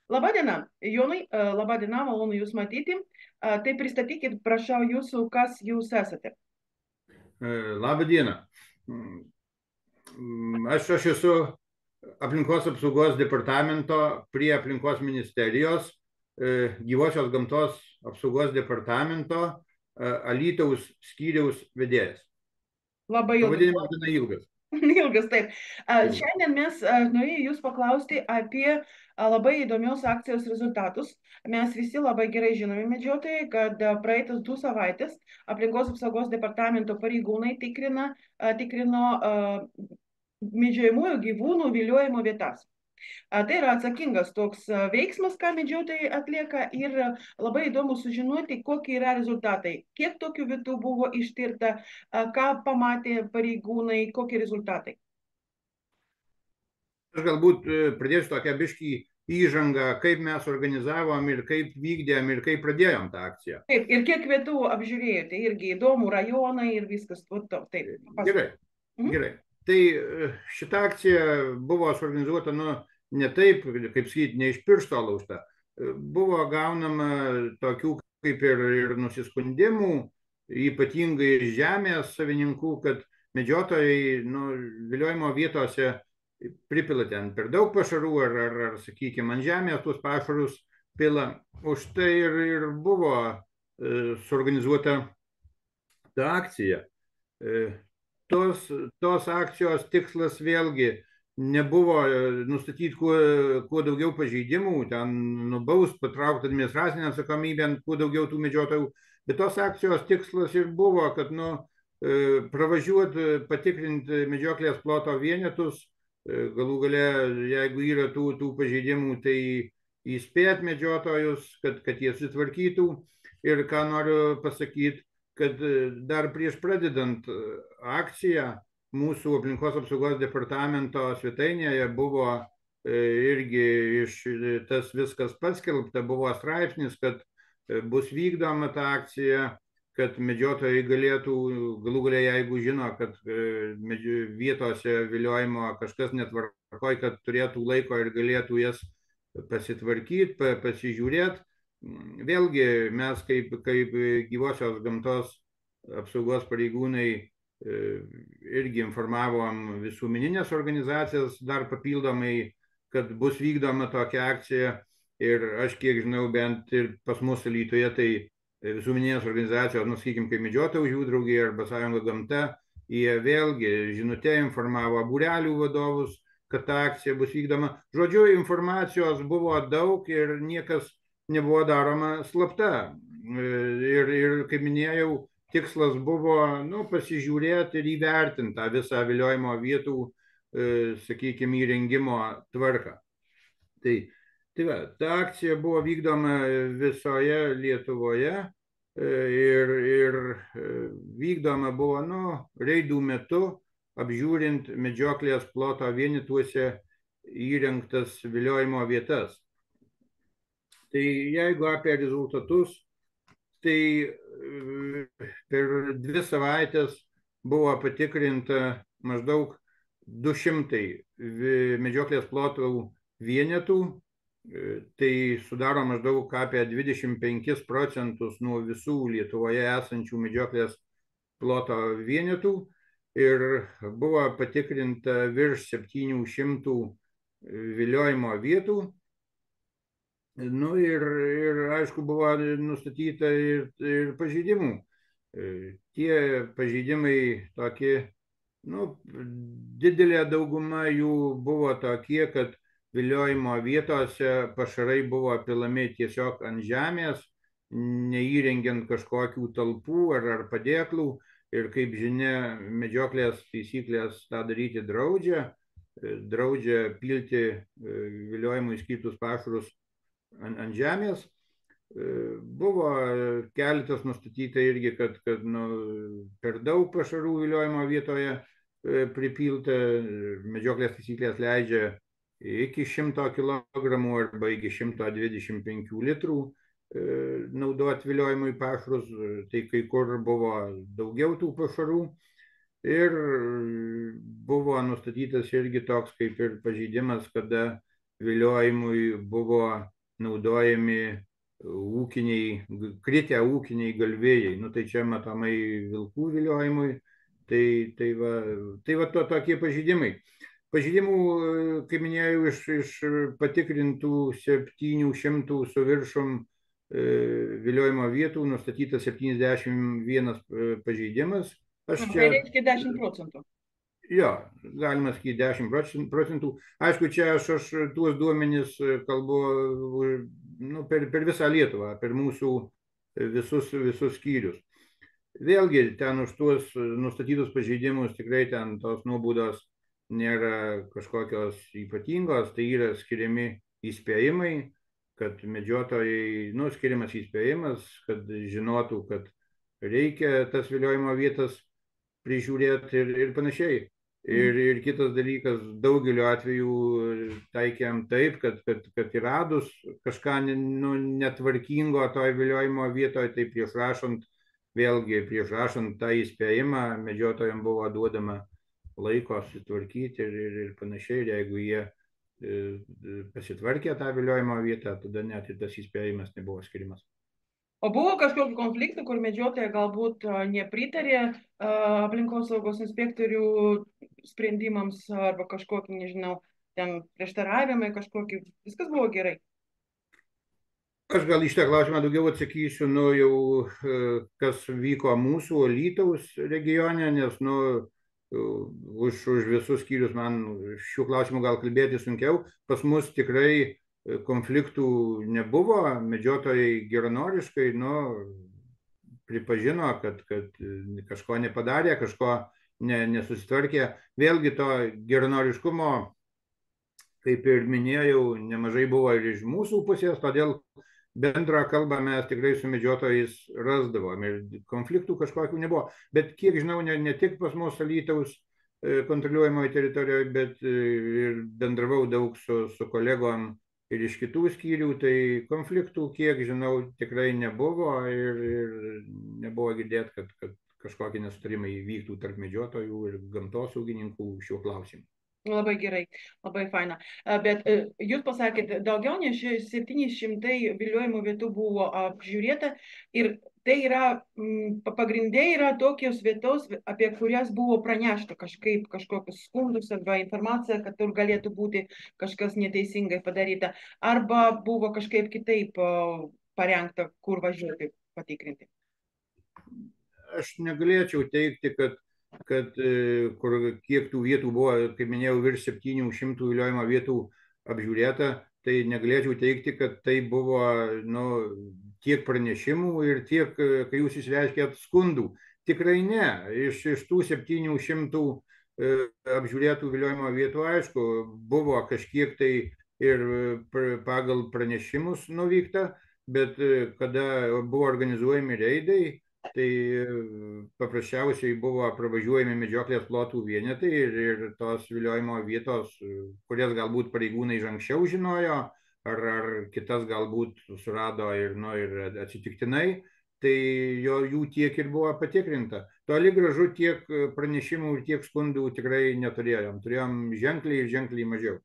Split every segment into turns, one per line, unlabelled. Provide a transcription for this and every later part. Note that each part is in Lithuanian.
Labadiena, Jonai, labadiena, malonu Jūs matyti. Tai pristatykit, prašau Jūsų, kas Jūs esate.
Labą dieną. Aš esu aplinkos apsaugos departamento prie aplinkos ministerijos, gyvosios gamtos apsaugos departamento, Alytaus skyriaus vedėjas.
Labai ilgas.
Pavadinimas gana ilgas.
Ilgas, taip. Šiandien mes norėjome Jūs paklausti apie labai įdomios akcijos rezultatus. Mes visi labai gerai žinome, medžiotojai, kad praeitas 2 savaitės aplinkos apsaugos departamento pareigūnai tikrino medžiojamųjų gyvūnų viliojimo vietas. Tai yra atsakingas toks veiksmas, ką medžiotojai atlieka, ir labai įdomu sužinoti, kokie yra rezultatai. Kiek tokių vietų buvo ištirta, ką pamatė pareigūnai, kokie rezultatai.
Aš galbūt pradėsiu tokią biškį įžangą, kaip mes organizavom ir kaip vykdėm ir kaip pradėjom tą akciją.
Taip, ir kiek vietų apžiūrėjote, irgi įdomų rajoną ir viskas. Taip,
gerai. Tai šita akcija buvo suorganizuota, ne taip, kaip sakyti, ne iš piršto laužta. Buvo gaunama tokių kaip ir nusiskundimų, ypatingai iš žemės savininkų, kad medžiotojai viliojimo vietose pripila ten per daug pašarų ar sakykime, ant žemės tuos pašarus pila. Už tai ir buvo suorganizuota ta akcija. Tos akcijos tikslas vėlgi nebuvo nustatyti kuo daugiau pažeidimų, ten nubaust, patraukti administracinę atsakomybę kuo daugiau tų medžiotojų, bet tos akcijos tikslas ir buvo, kad pravažiuoti, patikrinti medžioklės ploto vienetus, galų gale, jeigu yra tų pažeidimų, tai įspėti medžiotojus, kad jie sutvarkytų. Ir ką noriu pasakyti, kad dar prieš pradedant akciją mūsų aplinkos apsaugos departamento svetainėje buvo irgi tas viskas paskelbta, buvo straipsnis, kad bus vykdoma ta akcija, kad medžiotojai galėtų, galų galia, jeigu žino, kad vietose viliojimo kažkas netvarkoj, kad turėtų laiko ir galėtų jas pasitvarkyti, pasižiūrėti. Vėlgi mes kaip gyvosios gamtos apsaugos pareigūnai irgi informavom visuomeninės organizacijas dar papildomai, kad bus vykdoma tokia akcija. Ir aš kiek žinau, bent ir pas mus Alytuje, tai visuomeninės organizacijos, sakykime, kaip Medžiotojų žuvų draugija arba Sąjunga gamta, jie vėlgi žinute informavo būrelių vadovus, kad ta akcija bus vykdoma. Žodžiu, informacijos buvo daug ir niekas nebuvo daroma slapta. Ir kaip minėjau, tikslas buvo pasižiūrėti ir įvertinti tą visą viliojimo vietų, sakykime, įrengimo tvarką. Tai va, ta akcija buvo vykdoma visoje Lietuvoje ir vykdoma buvo reidų metu, apžiūrint medžioklės ploto vienetuose įrengtas viliojimo vietas. Tai jeigu apie rezultatus, tai per 2 savaitės buvo patikrinta maždaug 200 medžioklės plotų vienetų, tai sudaro maždaug apie 25% nuo visų Lietuvoje esančių medžioklės ploto vienetų ir buvo patikrinta virš 700 viliojimo vietų. Ir aišku, buvo nustatyta ir pažeidimų. Tie pažeidimai tokie, didelė dauguma jų buvo tokie, kad viliojimo vietose pašarai buvo pilami tiesiog ant žemės, neįrengiant kažkokių talpų ar padėklų. Ir kaip žinia, medžioklės taisyklės tą daryti draudžia pilti viliojimui skirtus pašarus ant žemės. Buvo keletas nustatyta irgi, kad per daug pašarų viliojimo vietoje pripilta. Medžioklės taisyklės leidžia iki 100 kg arba iki 125 litrų naudoti viliojimui pašarus, tai kai kur buvo daugiau tų pašarų. Ir buvo nustatytas irgi toks kaip ir pažeidimas, kada viliojimui buvo naudojami kritę ūkiniai galvėjai. Nu, tai čia matomai vilkų viliojimui. Tai va tokie pažeidimai. Pažeidimų, kaip minėjau, iš patikrintų 700 su viršum viliojimo vietų nustatyta 71 pažeidimas. Aš
Tai
čia
reiškia 10%.
Jo, galima sakyti 10%. Aišku, čia aš tuos duomenys kalbu nu, per visą Lietuvą, per mūsų visus skyrius. Vėlgi, ten už tuos nustatytus pažeidimus tikrai ten tos nuobaudos nėra kažkokios ypatingos, tai yra skiriami įspėjimai, kad medžiotojai, nu, skiriamas įspėjimas, kad žinotų, kad reikia tas viliojimo vietas prižiūrėti ir panašiai. Ir kitas dalykas, daugeliu atveju taikėm taip, kad įradus kažką netvarkingo toj viliojimo vietoje, tai prieš rašant tą įspėjimą, medžiotojams buvo duodama laiko sutvarkyti ir panašiai. Ir jeigu jie pasitvarkė tą viliojimo vietą, tada net ir tas įspėjimas nebuvo skirimas.
O buvo kažkokių konfliktų, kur medžiotojai galbūt nepritarė aplinkosaugos inspektorių sprendimams arba kažkokį, nežinau, ten prieštaravimai kažkokį, viskas buvo gerai?
Aš gal iš tą klausimą daugiau atsakysiu, nu jau kas vyko mūsų Alytaus regione, nes nu už visus skyrius man šių klausimų gal kalbėti sunkiau. Pas mus tikrai konfliktų nebuvo, medžiotojai geranoriškai pripažino, kad kažko nepadarė, kažko nesusitvarkė. Vėlgi to geranoriškumo, kaip ir minėjau, nemažai buvo ir iš mūsų pusės, todėl bendrą kalbą mes tikrai su medžiotojais rasdavom ir konfliktų kažkokių nebuvo. Bet kiek žinau, ne tik pas mus Alytaus kontroliuojamoje teritorijoje, bet ir bendravau daug su kolegom ir iš kitų skyrių, tai konfliktų, kiek žinau, tikrai nebuvo ir nebuvo girdėti, kad kažkokie nesutarimai vyktų tarp medžiotojų ir gamtosaugininkų šiuo klausimu.
Labai gerai, labai faina. Bet jūs pasakėte, daugiau nei 700 viliojimo vietų buvo apžiūrėta ir tai yra, pagrindai yra tokios vietos, apie kurias buvo pranešta kažkokius skundus arba informacija, kad tur galėtų būti kažkas neteisingai padaryta, arba buvo kažkaip kitaip parengta, kur važiuoti patikrinti.
Aš negalėčiau teikti, kad kiek tų vietų buvo, kaip minėjau, virš 700 viliojimo vietų apžiūrėta, tai negalėčiau teikti, kad tai buvo tiek pranešimų ir tiek, kai jūs išreiškėt, skundų. Tikrai ne. Iš tų 700 apžiūrėtų viliojimo vietų, aišku, buvo kažkiek tai ir pagal pranešimus nuvykta, bet kada buvo organizuojami reidai, tai paprasčiausiai buvo pravažiuojami medžioklės plotų vienetai ir tos viliojimo vietos, kurias galbūt pareigūnai iš anksčiau žinojo, ar kitas galbūt surado ir atsitiktinai, tai jų tiek ir buvo patikrinta. Toli gražu tiek pranešimų ir tiek skundų tikrai neturėjom. Turėjom ženkliai mažiau.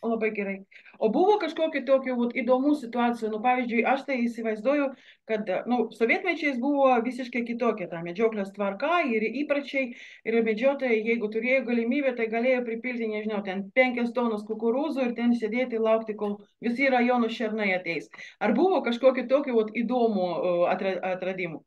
Labai gerai. O buvo kažkokių tokių įdomių situacijų, pavyzdžiui, aš tai įsivaizduoju, kad sovietmečiais buvo visiškai kitokia ta medžioklės tvarka ir įpračiai, ir medžiotojai, jeigu turėjo galimybę, tai galėjo pripilti, nežinau, ten 5 tonus kukurūzų ir ten sėdėti laukti, kol visi rajonų šernai ateis. Ar buvo kažkokių tokių įdomų atradimų?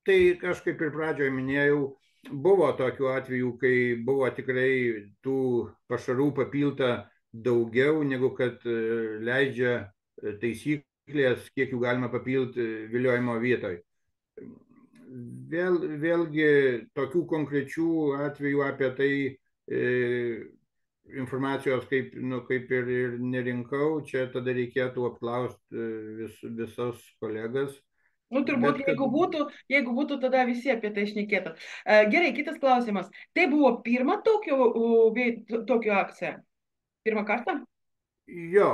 Tai aš kaip ir pradžioje minėjau, buvo tokių atvejų, kai buvo tikrai tų pašarų papilta daugiau, negu kad leidžia taisyklės, kiek jų galima papilti viliojimo vietoje. Vėlgi tokių konkrečių atvejų apie tai informacijos kaip ir nerinkau, čia tada reikėtų apklausti visus kolegas.
Turbūt, jeigu būtų, tada visi apie tai šnekėtų. Gerai, kitas klausimas. Tai buvo pirma tokio akcija? Pirmą kartą?
Jo,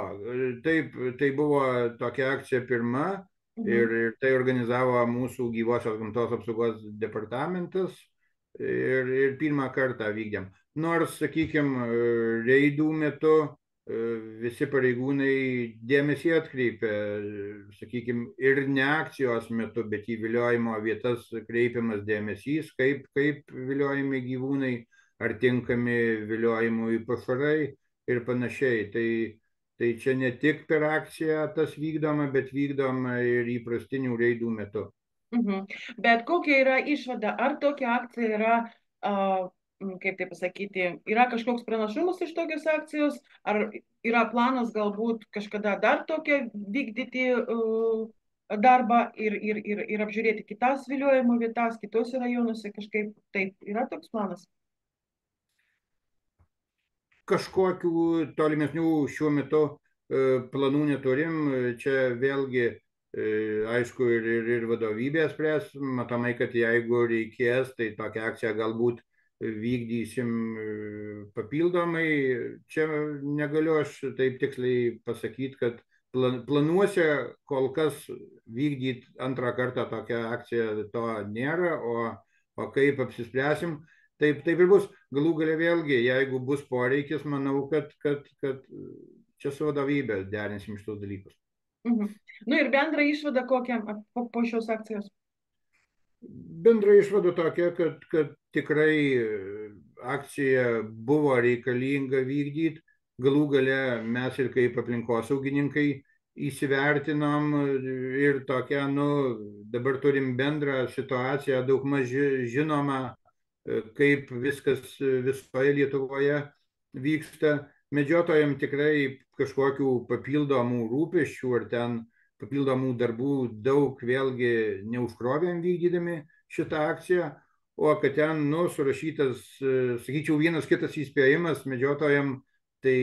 taip, tai buvo tokia akcija pirma ir tai organizavo mūsų gyvosios gamtos apsaugos departamentas ir pirmą kartą vykdėm. Nors, sakykime, reidų metu visi pareigūnai dėmesį atkreipia, sakykime, ir ne akcijos metu, bet į viliojimo vietas kreipiamas dėmesys, kaip viliojami gyvūnai, ar tinkami viliojimui pašarai ir panašiai. Tai čia ne tik per akciją tas vykdoma, bet vykdoma ir įprastinių reidų metu.
Bet kokia yra išvada? Ar tokia akcija yra, kaip tai pasakyti, yra kažkoks pranašumas iš tokios akcijos, ar yra planas galbūt kažkada dar tokią vykdyti darbą ir apžiūrėti kitas viliojimo vietas, kitose rajonuose kažkaip taip yra toks planas?
Kažkokių tolimesnių šiuo metu planų neturim. Čia vėlgi, aišku, ir vadovybė spręs. Matomai, kad jeigu reikės, tai tokią akciją galbūt vykdysim papildomai. Čia negaliu aš taip tiksliai pasakyti, kad planuose kol kas vykdyti antrą kartą tokią akciją to nėra, o kaip apsispręsim, taip ir bus. Galų gale vėlgi, jeigu bus poreikis, manau, kad čia su vadovybė derinsim šitos dalykus.
Nu ir bendra išvada kokia po šios akcijos?
Bendra išvada tokia, kad tikrai akcija buvo reikalinga vykdyti. Galų gale mes ir kaip aplinkosaugininkai įsivertinom ir tokią, dabar turim bendrą situaciją, daug maž žinoma, kaip viskas visoje Lietuvoje vyksta. Medžiotojams tikrai kažkokių papildomų rūpesčių ar ten papildomų darbų daug vėlgi neužkrovėm vykdydami šitą akciją, o kad ten surašytas, sakyčiau, vienas kitas įspėjimas medžiotojams, tai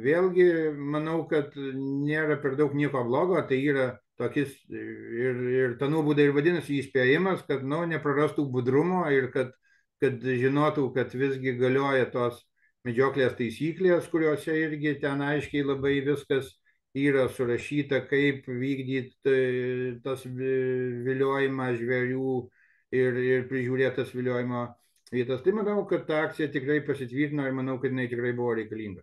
vėlgi manau, kad nėra per daug nieko blogo, tai yra tokis ir ta nuobauda ir vadinasi įspėjimas, kad neprarastų budrumo ir kad žinotų, kad visgi galioja tos medžioklės taisyklės, kuriuose irgi ten aiškiai labai viskas yra surašyta, kaip vykdyti tas viliojimą žvėrių ir prižiūrėtas viliojimo vietas. Tai manau, kad ta akcija tikrai pasitvirtino ir manau, kad jinai tikrai buvo reikalinga.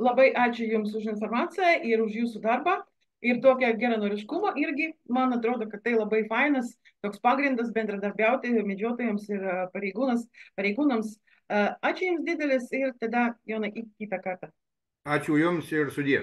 Labai ačiū Jums už informaciją ir už Jūsų darbą. Ir tokia geranoriškumo irgi, man atrodo, kad tai labai fainas, toks pagrindas bendradarbiauti medžiotojams ir pareigūnams. Ačiū Jums didelis ir tada, Jonai, į kitą kartą.
Ačiū Jums ir sudie.